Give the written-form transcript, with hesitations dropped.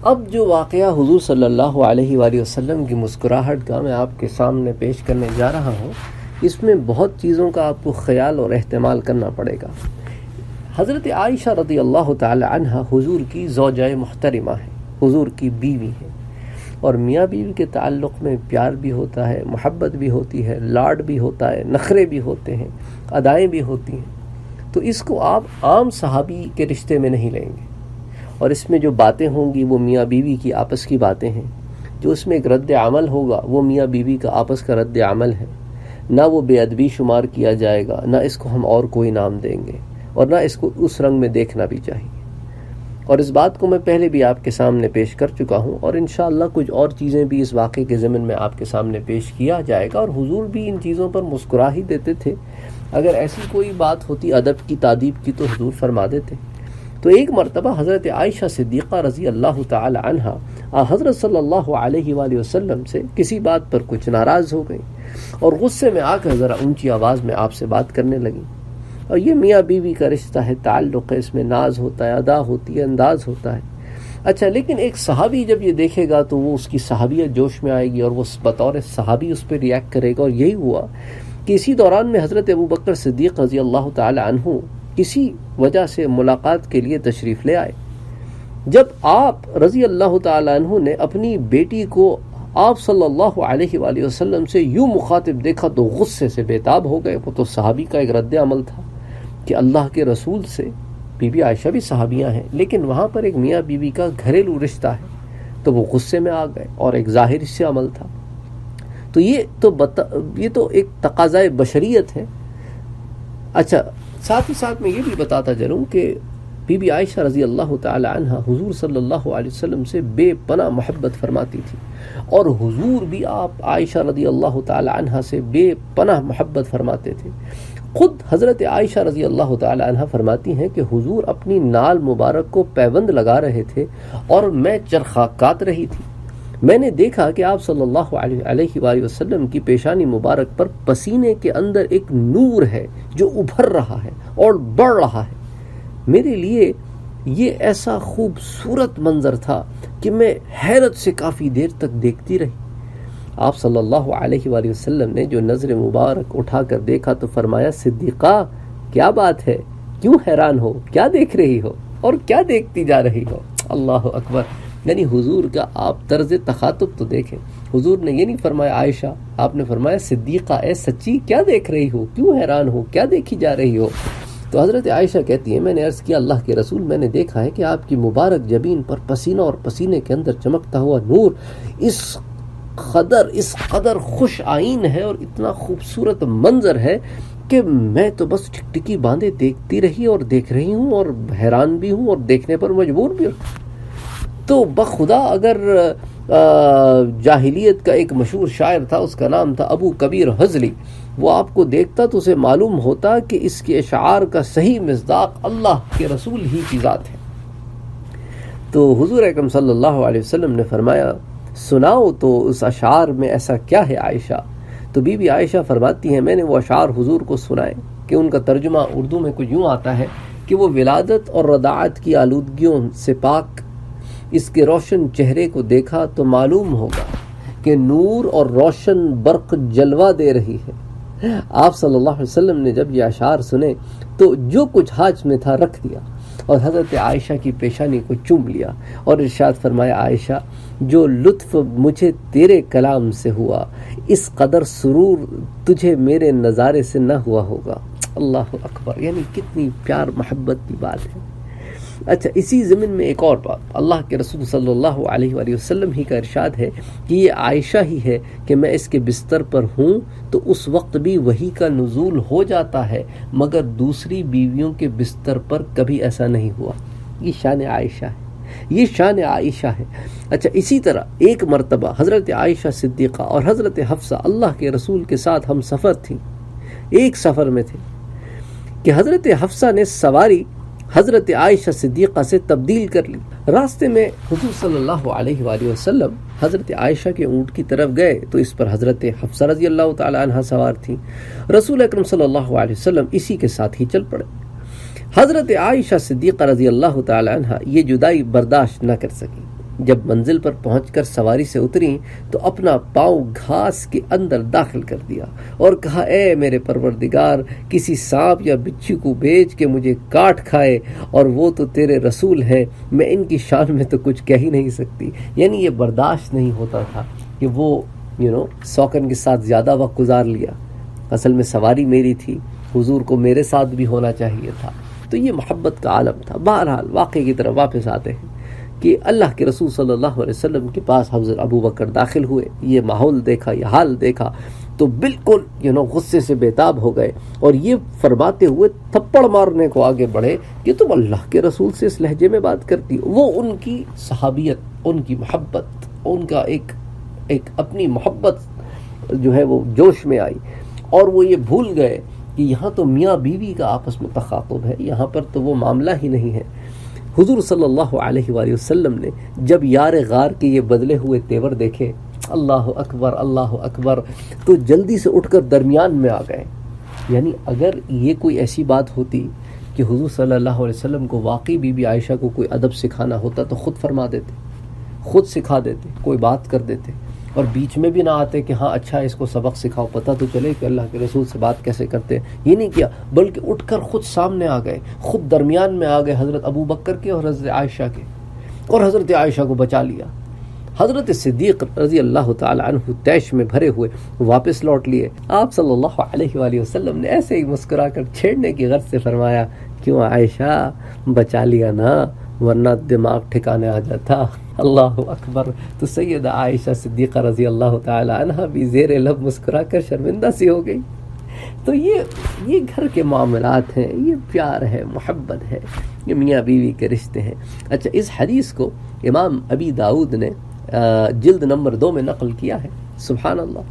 اب جو واقعہ حضور صلی اللہ علیہ وآلہ وسلم کی مسکراہٹ کا میں آپ کے سامنے پیش کرنے جا رہا ہوں، اس میں بہت چیزوں کا آپ کو خیال اور احتمال کرنا پڑے گا۔ حضرت عائشہ رضی اللہ تعالی عنہ حضور کی زوجہ محترمہ ہے، حضور کی بیوی ہے، اور میاں بیوی کے تعلق میں پیار بھی ہوتا ہے، محبت بھی ہوتی ہے، لاڈ بھی ہوتا ہے، نخرے بھی ہوتے ہیں، ادائیں بھی ہوتی ہیں۔ تو اس کو آپ عام صحابی کے رشتے میں نہیں لیں گے، اور اس میں جو باتیں ہوں گی وہ میاں بیوی کی آپس کی باتیں ہیں، جو اس میں ایک رد عمل ہوگا وہ میاں بیوی کا آپس کا رد عمل ہے، نہ وہ بے ادبی شمار کیا جائے گا، نہ اس کو ہم اور کوئی نام دیں گے، اور نہ اس کو اس رنگ میں دیکھنا بھی چاہیے۔ اور اس بات کو میں پہلے بھی آپ کے سامنے پیش کر چکا ہوں، اور انشاءاللہ کچھ اور چیزیں بھی اس واقعے کے ضمن میں آپ کے سامنے پیش کیا جائے گا، اور حضور بھی ان چیزوں پر مسکرا ہی دیتے تھے۔ اگر ایسی کوئی بات ہوتی ادب کی تادیب کی تو حضور فرما دیتے۔ تو ایک مرتبہ حضرت عائشہ صدیقہ رضی اللہ تعالی عنہا حضرت صلی اللہ علیہ وآلہ وسلم سے کسی بات پر کچھ ناراض ہو گئی، اور غصے میں آ کر ذرا اونچی آواز میں آپ سے بات کرنے لگی۔ اور یہ میاں بیوی کا رشتہ ہے، تعلق ہے، اس میں ناز ہوتا ہے، ادا ہوتی ہے، انداز ہوتا ہے۔ اچھا، لیکن ایک صحابی جب یہ دیکھے گا تو وہ اس کی صحابیت جوش میں آئے گی، اور وہ بطور صحابی اس پہ ریاکٹ کرے گا۔ اور یہی ہوا کہ اسی دوران میں حضرت ابوبکر صدیق رضی اللہ تعالی عنہ کسی وجہ سے ملاقات کے لیے تشریف لے آئے۔ جب آپ رضی اللہ تعالی عنہ نے اپنی بیٹی کو آپ صلی اللہ علیہ وآلہ وسلم سے یوں مخاطب دیکھا تو غصے سے بےتاب ہو گئے۔ وہ تو صحابی کا ایک رد عمل تھا کہ اللہ کے رسول سے، بی بی عائشہ بھی صحابیاں ہیں، لیکن وہاں پر ایک میاں بیوی کا گھریلو رشتہ ہے، تو وہ غصے میں آ گئے، اور ایک ظاہر سے عمل تھا۔ تو یہ تو ایک تقاضۂ بشریت ہے۔ اچھا، ساتھ ہی ساتھ میں یہ بھی بتاتا چلوں کہ بی بی عائشہ رضی اللہ تعالی عنہ حضور صلی اللہ علیہ وسلم سے بے پناہ محبت فرماتی تھی، اور حضور بھی آپ عائشہ رضی اللہ تعالی عنہ سے بے پناہ محبت فرماتے تھے۔ خود حضرت عائشہ رضی اللہ تعالی عنہ فرماتی ہیں کہ حضور اپنی نال مبارک کو پیوند لگا رہے تھے، اور میں چرخا کاٹ رہی تھی۔ میں نے دیکھا کہ آپ صلی اللہ علیہ وآلہ وسلم کی پیشانی مبارک پر پسینے کے اندر ایک نور ہے جو ابھر رہا ہے اور بڑھ رہا ہے۔ میرے لیے یہ ایسا خوبصورت منظر تھا کہ میں حیرت سے کافی دیر تک دیکھتی رہی۔ آپ صلی اللہ علیہ وآلہ وسلم نے جو نظر مبارک اٹھا کر دیکھا تو فرمایا، صدیقہ کیا بات ہے، کیوں حیران ہو، کیا دیکھ رہی ہو، اور کیا دیکھتی جا رہی ہو؟ اللہ اکبر! یعنی حضور کا آپ طرز تخاطب تو دیکھیں۔ حضور نے یہ نہیں فرمایا عائشہ، آپ نے فرمایا صدیقہ اے سچی کیا دیکھ رہی ہو، کیوں حیران ہو، کیا دیکھی جا رہی ہو؟ تو حضرت عائشہ کہتی ہیں، میں نے عرض کیا اللہ کے رسول، میں نے دیکھا ہے کہ آپ کی مبارک جبین پر پسینہ اور پسینے کے اندر چمکتا ہوا نور اس قدر خوش آئین ہے، اور اتنا خوبصورت منظر ہے کہ میں تو بس ٹکٹکی باندھے دیکھتی رہی، اور دیکھ رہی ہوں، اور حیران بھی ہوں، اور دیکھنے پر مجبور بھی ہوں۔ تو بخدا اگر جاہلیت کا ایک مشہور شاعر تھا، اس کا نام تھا ابو کبیر حضلی، وہ آپ کو دیکھتا تو اسے معلوم ہوتا کہ اس کے اشعار کا صحیح مصداق اللہ کے رسول ہی کی ذات ہے۔ تو حضور اکرم صلی اللہ علیہ وسلم نے فرمایا، سناؤ تو اس اشعار میں ایسا کیا ہے عائشہ؟ تو بی بی عائشہ فرماتی ہیں، میں نے وہ اشعار حضور کو سنائے کہ ان کا ترجمہ اردو میں کچھ یوں آتا ہے کہ وہ ولادت اور رضاعت کی آلودگیوں سے پاک اس کے روشن چہرے کو دیکھا تو معلوم ہوگا کہ نور اور روشن برق جلوہ دے رہی ہے۔ آپ صلی اللہ علیہ وسلم نے جب یہ اشعار سنے تو جو کچھ ہاتھ میں تھا رکھ دیا، اور حضرت عائشہ کی پیشانی کو چوم لیا، اور ارشاد فرمایا، عائشہ جو لطف مجھے تیرے کلام سے ہوا، اس قدر سرور تجھے میرے نظارے سے نہ ہوا ہوگا۔ اللہ اکبر! یعنی کتنی پیار محبت کی بات ہے۔ اچھا، اسی زمین میں ایک اور بات، اللہ کے رسول صلی اللہ علیہ وآلہ وسلم ہی کا ارشاد ہے کہ یہ عائشہ ہی ہے کہ میں اس کے بستر پر ہوں تو اس وقت بھی وحی کا نزول ہو جاتا ہے، مگر دوسری بیویوں کے بستر پر کبھی ایسا نہیں ہوا۔ یہ شان عائشہ ہے، یہ شان عائشہ ہے۔ اچھا، اسی طرح ایک مرتبہ حضرت عائشہ صدیقہ اور حضرت حفصہ اللہ کے رسول کے ساتھ ہم سفر تھیں، ایک سفر میں تھے کہ حضرت حفصہ نے سواری حضرت عائشہ صدیقہ سے تبدیل کر لی۔ راستے میں حضور صلی اللہ علیہ وآلہ وسلم حضرت عائشہ کے اونٹ کی طرف گئے تو اس پر حضرت حفصہ رضی اللہ تعالی عنہ سوار تھی۔ رسول اکرم صلی اللہ علیہ وسلم اسی کے ساتھ ہی چل پڑے۔ حضرت عائشہ صدیقہ رضی اللہ تعالی عنہ یہ جدائی برداشت نہ کر سکی، جب منزل پر پہنچ کر سواری سے اتری تو اپنا پاؤں گھاس کے اندر داخل کر دیا اور کہا اے میرے پروردگار کسی سانپ یا بچھو کو بھیج کے مجھے کاٹ کھائے، اور وہ تو تیرے رسول ہیں، میں ان کی شان میں تو کچھ کہہ ہی نہیں سکتی۔ یعنی یہ برداشت نہیں ہوتا تھا کہ وہ سوکن کے ساتھ زیادہ وقت گزار لیا، اصل میں سواری میری تھی، حضور کو میرے ساتھ بھی ہونا چاہیے تھا۔ تو یہ محبت کا عالم تھا۔ بہرحال واقعے کی طرف واپس آتے ہیں کہ اللہ کے رسول صلی اللہ علیہ وسلم کے پاس حضرت ابو بکر داخل ہوئے، یہ ماحول دیکھا، یہ حال دیکھا تو بالکل غصے سے بےتاب ہو گئے، اور یہ فرماتے ہوئے تھپڑ مارنے کو آگے بڑھے کہ تم اللہ کے رسول سے اس لہجے میں بات کرتی ہو۔ وہ ان کی صحابیت، ان کی محبت، ان کا ایک اپنی محبت جو ہے وہ جوش میں آئی، اور وہ یہ بھول گئے کہ یہاں تو میاں بیوی کا آپس میں تخاطب ہے، یہاں پر تو وہ معاملہ ہی نہیں ہے۔ حضور صلی اللہ علیہ وآلہ وسلم نے جب یار غار کے یہ بدلے ہوئے تیور دیکھے، اللہ اکبر اللہ اکبر، تو جلدی سے اٹھ کر درمیان میں آ گئے۔ یعنی اگر یہ کوئی ایسی بات ہوتی کہ حضور صلی اللہ علیہ وسلم کو واقعی بی بی عائشہ کو کوئی ادب سکھانا ہوتا تو خود فرما دیتے، خود سکھا دیتے، کوئی بات کر دیتے، اور بیچ میں بھی نہ آتے کہ ہاں اچھا اس کو سبق سکھاؤ، پتہ تو چلے کہ اللہ کے رسول سے بات کیسے کرتے ہیں۔ یہ نہیں کیا، بلکہ اٹھ کر خود سامنے آ گئے، خود درمیان میں آ گئے حضرت ابو بکر کے اور حضرت عائشہ کے، اور حضرت عائشہ کو بچا لیا۔ حضرت صدیق رضی اللہ تعالی عنہ طیش میں بھرے ہوئے واپس لوٹ لیے۔ آپ صلی اللہ علیہ وآلہ وسلم نے ایسے ہی مسکرا کر چھیڑنے کی غرض سے فرمایا، کیوں عائشہ، بچا لیا نا، ورنہ دماغ ٹھکانے آ جاتا۔ اللہ اکبر۔ تو سیدہ عائشہ صدیقہ رضی اللہ تعالی عنہ بھی زیر لب مسکرا کر شرمندہ سی ہو گئی۔ تو یہ گھر کے معاملات ہیں، یہ پیار ہے، محبت ہے، یہ میاں بیوی کے رشتے ہیں۔ اچھا، اس حدیث کو امام ابی داؤد نے جلد نمبر 2 میں نقل کیا ہے۔ سبحان اللہ۔